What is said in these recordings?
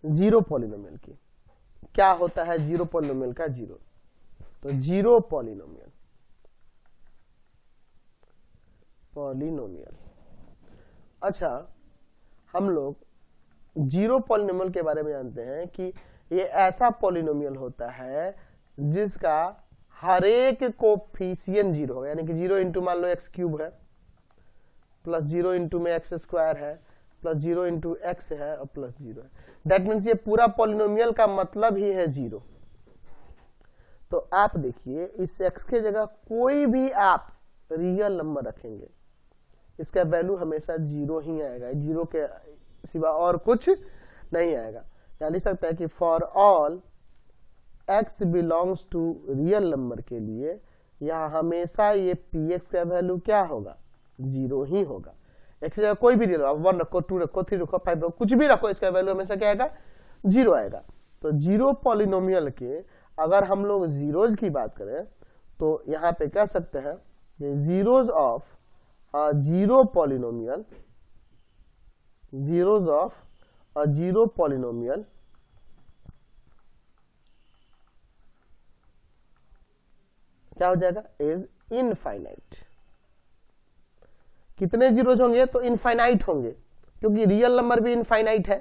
Zero polynomial की। क्या होता है जीरो पॉलिनोमियल का जीरो? तो जीरो पॉलिनोमियल अच्छा, हम लोग जीरो पॉलिनोमियल के बारे में जानते हैं कि ये ऐसा पॉलिनोमियल होता है जिसका हर एक कोफिशिएंट जीरो होगा, यानी कि जीरो इंटू मान लो एक्स क्यूब है, प्लस जीरो इंटू में एक्स स्क्वायर है, प्लस जीरो इंटू एक्स है और प्लस जीरो है। दैट मीन्स ये पूरा पॉलिनोमियल का मतलब ही है जीरो। तो आप देखिए इस एक्स के जगह कोई भी आप रियल नंबर रखेंगे, इसका वैल्यू हमेशा जीरो ही आएगा, जीरो के सिवा और कुछ नहीं आएगा। यहाँ लिख सकता है कि for all x belongs to real number के लिए यहाँ हमेशा ये px का वैल्यू क्या होगा? जीरो ही होगा। x जगह कोई भी रियल, 1 रखो, 2 रखो, 3 रखो, 5 रखो, कुछ भी रखो, इसका वैल्यू हमेशा क्या आएगा? जीरो आएगा। तो जीरो पॉलिनोमियल के अगर हम लोग जीरोज की बात करें तो यहाँ पे कह सकते हैं कि zeros of zero polynomial, zeros of a zero polynomial क्या हो जाएगा? Is infinite. कितने जीरोज होंगे? तो इनफाइनाइट होंगे, क्योंकि रियल नंबर भी इनफाइनाइट है।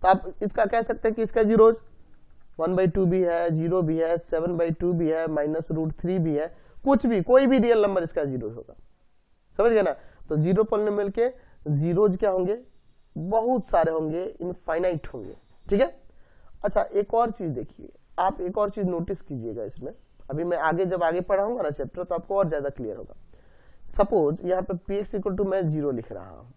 तो आप इसका कह सकते हैं कि इसका जीरोज 1/2 भी है, 0 भी है, 7/2 भी है, -√3 भी है, कुछ भी, कोई भी रियल नंबर इसका जीरो होगा। समझ गए ना? तो जीरो पॉलिनोमियल के जीरोज क्या होंगे? बहुत सारे होंगे, इनफाइनाइट होंगे। ठीक है। अच्छा, एक और चीज देखिए, आप एक और चीज नोटिस कीजिएगा इसमें। अभी मैं आगे जब आगे पढ़ाऊंगा ना चैप्टर तो आपको और ज्यादा क्लियर होगा। सपोज यहाँ पे px इक्वल टू मैं 0 लिख रहा हूं,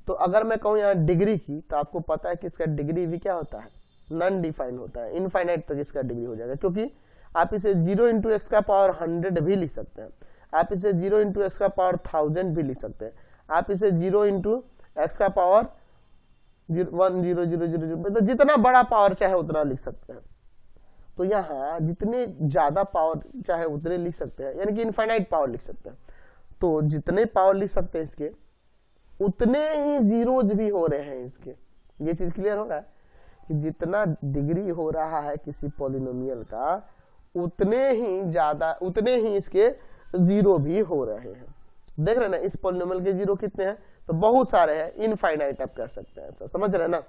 तो अगर मैं कहूँ यहाँ डिग्री की, तो आपको पता है कि इसका डिग्री भी क्या होता है? नॉन डिफाइन होता है। इनफाइनाइट तक इसका डिग्री हो जाएगा, क्योंकि आप इसे 0 इंटू एक्स का पावर 100 भी लिख सकते हैं, आप इसे 0 इंटू एक्स का पावर 1000 भी लिख सकते हैं, आप इसे 0 इंटू एक्स का पावर 10000, मतलब जितना बड़ा पावर चाहे उतना लिख सकते हैं। तो यहाँ जितने ज्यादा पावर चाहे उतने लिख सकते हैं, यानी कि इनफाइनाइट पावर लिख सकते हैं। तो जितने पावर लिख सकते हैं इसके, उतने ही जीरोज भी हो रहे हैं इसके। ये चीज क्लियर हो रहा है कि जितना डिग्री हो रहा है किसी पॉलिनोमियल का, उतने ही इसके जीरो भी हो रहे हैं। देख रहे हैं ना, इस पॉलिनोमियल के जीरो कितने हैं? तो बहुत सारे हैं, इनफाइनाइट आप कह सकते हैं। ऐसा समझ रहे हैं ना?